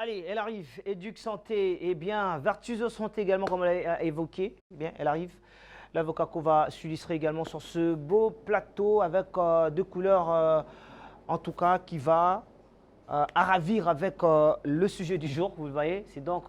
Allez, elle arrive. Éduc Santé et bien Vertueuse Santé également, comme elle a évoqué. Bien, elle arrive. L'avocat qu'on va s'illustrer également sur ce beau plateau avec deux couleurs, en tout cas, qui va à ravir avec le sujet du jour. Vous le voyez, c'est donc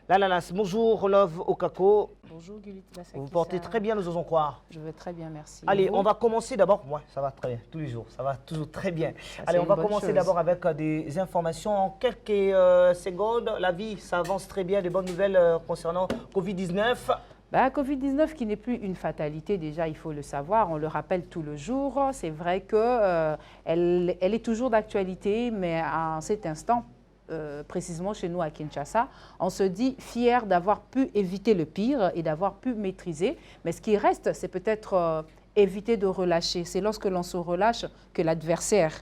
l'ananas. Bonjour, Love Okako. Bonjour Gulit Vous Basaki. vous portez très bien, nous osons croire. Je vais très bien, merci. Allez, on va commencer d'abord. Ouais, ça va très bien, tous les jours, ça va toujours très bien. Ça, Allez, c'est on va une bonne commencer chose. d'abord avec des informations. En quelques secondes, la vie, ça avance très bien. Des bonnes nouvelles concernant Covid-19. Covid-19 qui n'est plus une fatalité, déjà il faut le savoir, on le rappelle tout le jour. C'est vrai qu'elle elle est toujours d'actualité, mais à cet instant, précisément chez nous à Kinshasa, on se dit fier d'avoir pu éviter le pire et d'avoir pu maîtriser. Mais ce qui reste, c'est peut-être éviter de relâcher. C'est lorsque l'on se relâche que l'adversaire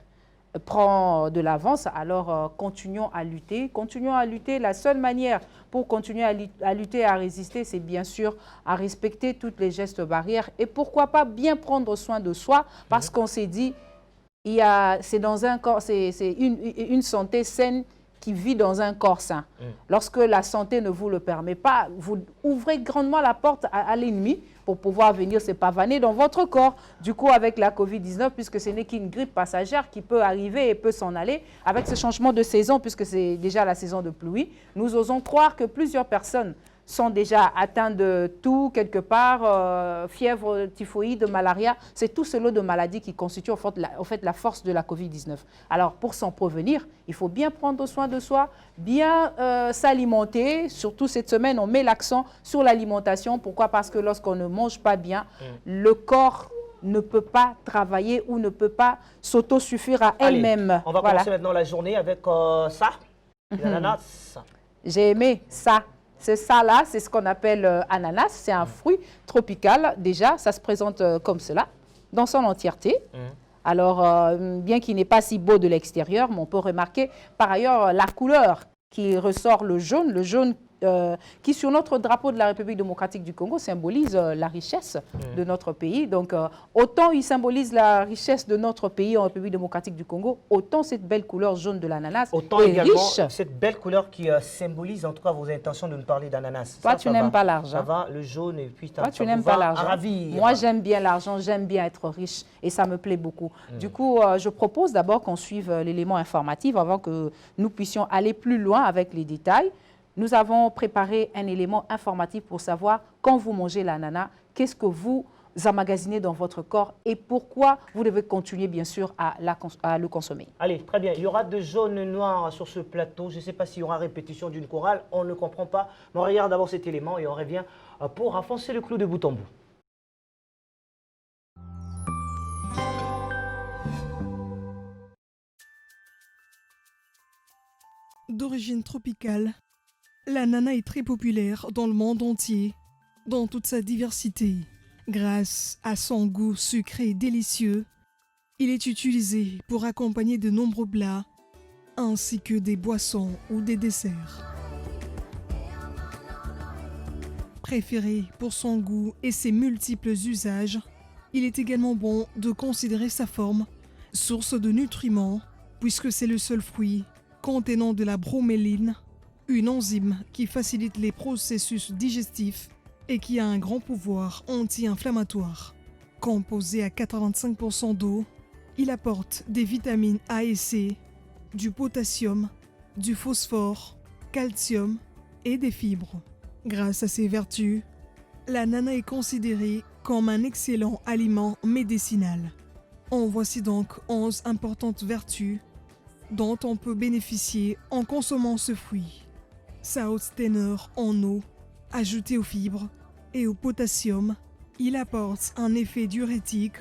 prend de l'avance, alors continuons à lutter. Continuons à lutter. La seule manière pour continuer à lutter, à résister, c'est bien sûr à respecter toutes les gestes barrières et pourquoi pas bien prendre soin de soi parce qu'on s'est dit, c'est dans un corps, c'est une santé saine qui vit dans un corps sain. Lorsque la santé ne vous le permet pas, vous ouvrez grandement la porte à l'ennemi pour pouvoir venir se pavaner dans votre corps. Du coup, avec la Covid-19, puisque ce n'est qu'une grippe passagère qui peut arriver et peut s'en aller, avec ce changement de saison, puisque c'est déjà la saison de pluie, nous osons croire que plusieurs personnes sont déjà atteints de tout, quelque part, fièvre, typhoïde, malaria. C'est tout ce lot de maladies qui constituent en fait la force de la Covid-19. Alors, pour s'en prévenir, il faut bien prendre soin de soi, bien s'alimenter. Surtout cette semaine, on met l'accent sur l'alimentation. Pourquoi? Parce que lorsqu'on ne mange pas bien, le corps ne peut pas travailler ou ne peut pas s'autosuffire à elle-même. On va commencer maintenant la journée avec ça, l'ananas. J'ai aimé ça. C'est ça là, c'est ce qu'on appelle ananas. C'est un fruit tropical. Déjà, ça se présente comme cela, dans son entièreté. Alors, bien qu'il n'est pas si beau de l'extérieur, mais on peut remarquer par ailleurs la couleur qui ressort le jaune qui sur notre drapeau de la République démocratique du Congo symbolise la richesse de notre pays. Donc, autant il symbolise la richesse de notre pays en République démocratique du Congo, autant cette belle couleur jaune de l'ananas autant est également riche. Cette belle couleur qui symbolise en tout cas vos intentions de nous parler d'ananas. Toi, tu n'aimes pas l'argent. Ça va, le jaune et puis toi, tu n'aimes pas l'argent. Moi, j'aime bien l'argent, j'aime bien être riche et ça me plaît beaucoup. Du coup, je propose d'abord qu'on suive l'élément informatif avant que nous puissions aller plus loin avec les détails. Nous avons préparé un élément informatif pour savoir quand vous mangez l'ananas, qu'est-ce que vous emmagasinez dans votre corps et pourquoi vous devez continuer bien sûr à le consommer. Allez, très bien. Il y aura de jaune et noir sur ce plateau. Je ne sais pas s'il y aura répétition d'une chorale. On ne comprend pas. Mais on regarde d'abord cet élément et on revient pour enfoncer le clou de bout en bout. D'origine tropicale, l'ananas est très populaire dans le monde entier, dans toute sa diversité. Grâce à son goût sucré et délicieux, il est utilisé pour accompagner de nombreux plats, ainsi que des boissons ou des desserts. Préféré pour son goût et ses multiples usages, il est également bon de considérer sa forme, source de nutriments, puisque c'est le seul fruit contenant de la broméline, une enzyme qui facilite les processus digestifs et qui a un grand pouvoir anti-inflammatoire. Composé à 85% d'eau, il apporte des vitamines A et C, du potassium, du phosphore, calcium et des fibres. Grâce à ses vertus, l'ananas est considéré comme un excellent aliment médicinal. En voici donc 11 importantes vertus dont on peut bénéficier en consommant ce fruit. Sa haute teneur en eau, ajoutée aux fibres et au potassium, il apporte un effet diurétique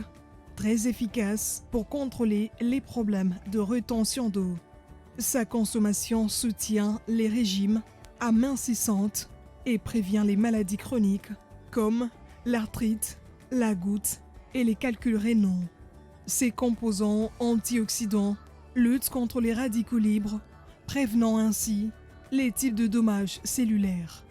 très efficace pour contrôler les problèmes de rétention d'eau. Sa consommation soutient les régimes amincissantes et prévient les maladies chroniques comme l'arthrite, la goutte et les calculs rénaux. Ses composants antioxydants luttent contre les radicaux libres, prévenant ainsi les types de dommages cellulaires.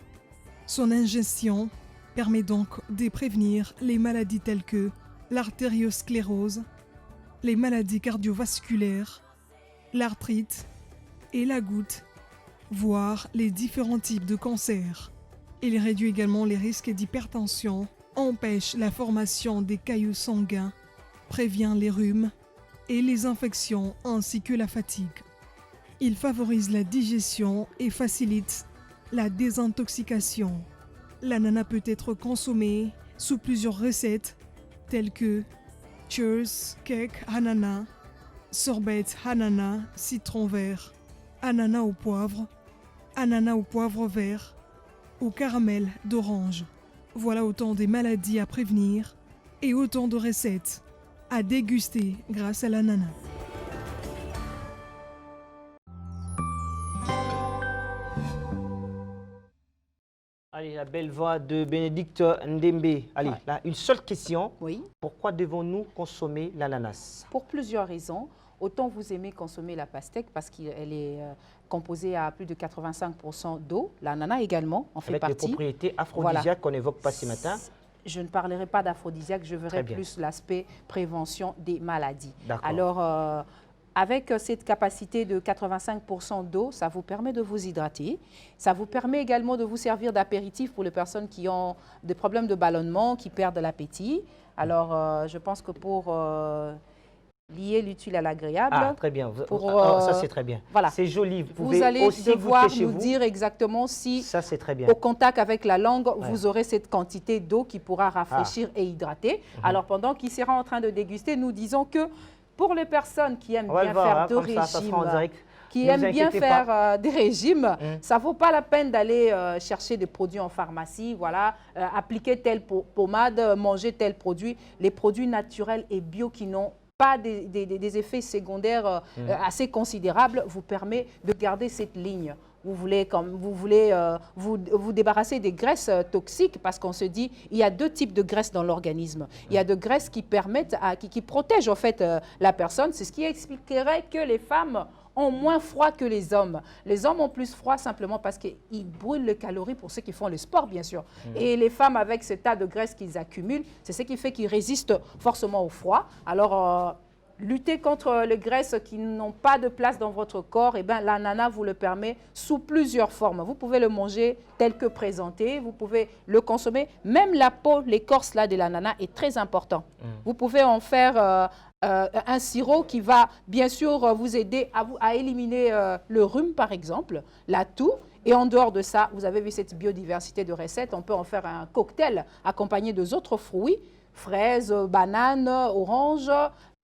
Son ingestion permet donc de prévenir les maladies telles que l'artériosclérose, les maladies cardiovasculaires, l'arthrite et la goutte, voire les différents types de cancers. Il réduit également les risques d'hypertension, empêche la formation des caillots sanguins, prévient les rhumes et les infections ainsi que la fatigue. Il favorise la digestion et facilite la désintoxication. L'ananas peut être consommé sous plusieurs recettes telles que cheers, cake ananas, sorbet ananas, citron vert, ananas au poivre vert, au caramel d'orange. Voilà autant des maladies à prévenir et autant de recettes à déguster grâce à l'ananas. Allez, la belle voix de Bénédicte Ndembe. Allez, Ouais. là, une seule question. Oui. Pourquoi devons-nous consommer l'ananas? Pour plusieurs raisons. Autant vous aimez consommer la pastèque parce qu'elle est composée à plus de 85% d'eau. L'ananas également en fait Avec les partie. propriétés aphrodisiaques qu'on n'évoque pas ce matin. Je ne parlerai pas d'aphrodisiaque, je Très verrai bien. plus l'aspect prévention des maladies. D'accord. Alors, avec cette capacité de 85% d'eau, ça vous permet de vous hydrater. Ça vous permet également de vous servir d'apéritif pour les personnes qui ont des problèmes de ballonnement, qui perdent l'appétit. Alors, je pense que pour lier l'utile à l'agréable, Ah, très bien. Pour, Ça, c'est très bien. voilà. C'est joli. Vous pouvez vous allez aussi devoir goûter chez nous vous. dire exactement si Ça, c'est très bien. au contact avec la langue, Ouais. vous aurez cette quantité d'eau qui pourra rafraîchir et hydrater. Alors, pendant qu'il sera en train de déguster, nous disons que pour les personnes qui aiment On va bien le voir, faire hein, de comme ça sera en régimes, direct. qui Ne vous aiment bien inquiétez faire des régimes, ça ne vaut pas la peine d'aller chercher des produits en pharmacie, voilà, appliquer telle pommade, manger tel produit. Les produits naturels et bio qui n'ont pas des effets secondaires assez considérables vous permet de garder cette ligne. Vous voulez vous débarrasser des graisses toxiques parce qu'on se dit il y a deux types de graisses dans l'organisme. Il y a de graisses qui permettent, qui protègent en fait la personne. C'est ce qui expliquerait que les femmes ont moins froid que les hommes. Les hommes ont plus froid simplement parce qu'ils brûlent les calories pour ceux qui font le sport, bien sûr. Et les femmes, avec ce tas de graisse qu'ils accumulent, c'est ce qui fait qu'ils résistent forcément au froid. Alors, lutter contre les graisses qui n'ont pas de place dans votre corps, eh ben, l'ananas vous le permet sous plusieurs formes. Vous pouvez le manger tel que présenté, vous pouvez le consommer. Même la peau, l'écorce là de l'ananas est très important. Vous pouvez en faire un sirop qui va bien sûr vous aider à éliminer le rhume par exemple, la toux. Et en dehors de ça, vous avez vu cette biodiversité de recettes, on peut en faire un cocktail accompagné d'autres fruits, fraises, bananes, oranges.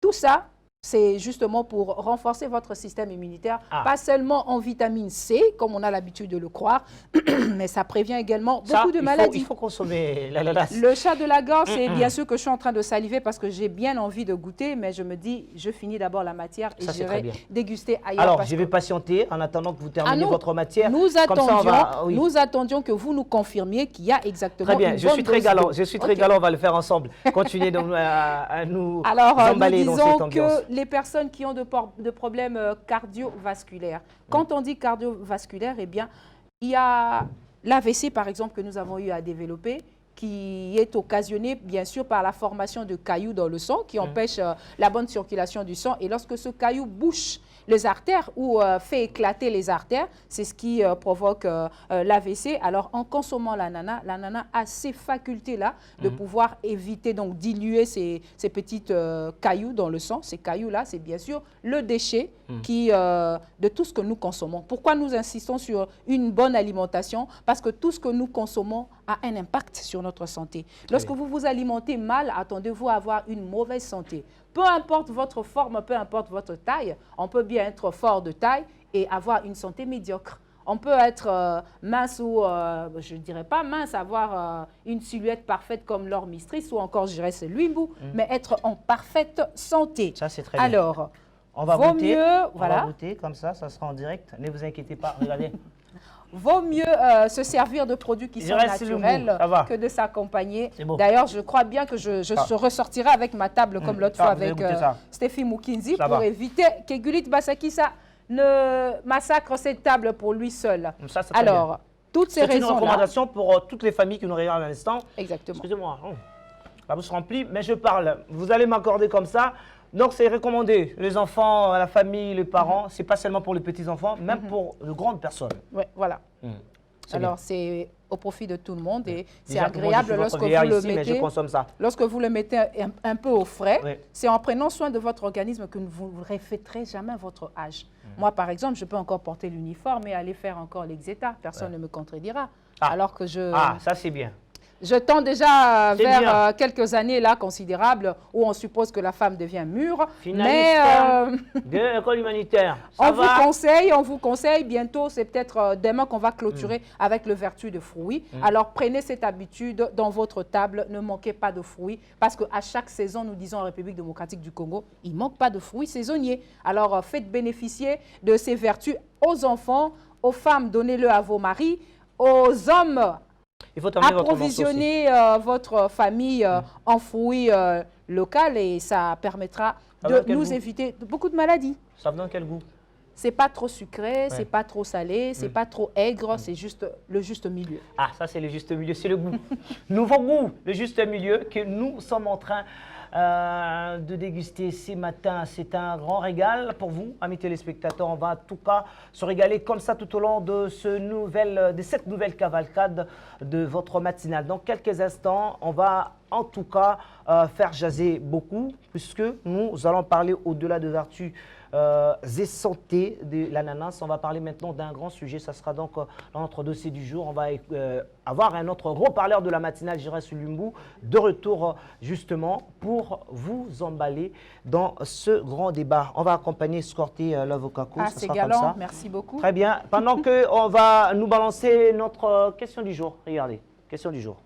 Tout ça, c'est justement pour renforcer votre système immunitaire, pas seulement en vitamine C, comme on a l'habitude de le croire, mais ça prévient également beaucoup de maladies. Il faut consommer l'ananas. Le chat de la gorge, c'est bien sûr que je suis en train de saliver parce que j'ai bien envie de goûter, mais je me dis, je finis d'abord la matière et Ça, c'est très j'irai bien. déguster ailleurs. Alors, parce je vais que patienter en attendant que vous terminiez votre matière. Nous Comme ça, on va- oui. nous attendions que vous nous confirmiez qu'il y a exactement Très bien, une je bonne suis très dose galant. d'eau. Je suis très Ok. galant, on va le faire ensemble. Continuez donc à nous Alors, nous emballer dans cette disons ambiance. que les personnes qui ont de problèmes cardiovasculaires, quand on dit cardiovasculaire, eh bien, il y a l'AVC, par exemple, que nous avons eu à développer, qui est occasionné, bien sûr, par la formation de cailloux dans le sang, qui empêche la bonne circulation du sang. Et lorsque ce caillou bouche les artères ou fait éclater les artères, c'est ce qui provoque l'AVC. Alors, en consommant l'ananas a ces facultés-là de pouvoir éviter, donc diluer ces petites cailloux dans le sang. Ces cailloux-là, c'est bien sûr le déchet de tout ce que nous consommons. Pourquoi nous insistons sur une bonne alimentation? Parce que tout ce que nous consommons a un impact sur notre santé. Lorsque vous vous alimentez mal, attendez-vous à avoir une mauvaise santé. Peu importe votre forme, peu importe votre taille, on peut bien être fort de taille et avoir une santé médiocre. On peut être mince ou, je ne dirais pas mince, avoir une silhouette parfaite comme Laure Mistris ou encore, je dirais, c'est Luimbu, mais être en parfaite santé. Ça, c'est très bien. Alors, On va vaut goûter. mieux, On voilà. va goûter comme ça sera en direct. Ne vous inquiétez pas, regardez. Vaut mieux se servir de produits qui sont reste le naturels goût, ça va. que de s'accompagner. C'est bon. D'ailleurs, je crois bien que je ressortirai avec ma table comme l'autre Ça, fois vous allez avec goûter ça. Stéphie Mukinzi Ça pour va. éviter que Gulit Basakisa ne massacre cette table pour lui seul. Ça, c'est très bien. Alors, toutes ces C'est une raisons-là. recommandation pour toutes les familles qui nous regardent à l'instant. Exactement. Excusez-moi, la bouche remplie, mais je parle. Vous allez m'accorder comme ça. Donc, c'est recommandé. Les enfants, la famille, les parents, c'est pas seulement pour les petits-enfants, même pour de grandes personnes. Oui, voilà. C'est Alors, c'est au profit de tout le monde et c'est Déjà que moi, je agréable suis votre lorsque vieillard vous le ici, mais je mettez. consomme ça. Lorsque vous le mettez un peu au frais, Oui. c'est en prenant soin de votre organisme que vous ne refléterez jamais votre âge. Moi, par exemple, je peux encore porter l'uniforme et aller faire encore l'exéta. Personne ne me contredira. Alors que Ah, ça c'est bien. je tends déjà C'est vers bien. quelques années là considérables où on suppose que la femme devient mûre. Finaliste Mais de l'école humanitaire. Ça on vous conseille, bientôt, c'est peut-être demain qu'on va clôturer avec le vertu de fruits. Alors prenez cette habitude dans votre table, ne manquez pas de fruits, parce qu'à chaque saison, nous disons en République démocratique du Congo, il ne manque pas de fruits saisonniers. Alors faites bénéficier de ces vertus aux enfants, aux femmes, donnez-le à vos maris, aux hommes. Il faut terminer votre morceau aussi. Approvisionner votre famille en fruits locaux et ça permettra de quel nous goût? éviter beaucoup de maladies. Ça donne quel goût? C'est pas trop sucré, c'est pas trop salé, c'est pas trop aigre, c'est juste le juste milieu. Ah, ça c'est le juste milieu, c'est le goût. Nouveau goût, le juste milieu que nous sommes en train de déguster ce matin. C'est un grand régal pour vous, amis téléspectateurs. On va en tout cas se régaler comme ça tout au long de cette nouvelle cavalcade de votre matinale. Dans quelques instants, on va en tout cas faire jaser beaucoup, puisque nous allons parler au-delà de vertus et santé de l'ananas. On va parler maintenant d'un grand sujet. Ça sera donc dans notre dossier du jour. On va avoir un autre gros parleur de la matinale, Giresse Lumbu, de retour justement pour vous emballer dans ce grand débat. On va accompagner Scorté l'avocat. Ah, c'est galant, merci beaucoup. Très bien. Pendant qu'on va nous balancer notre question du jour. Regardez, question du jour.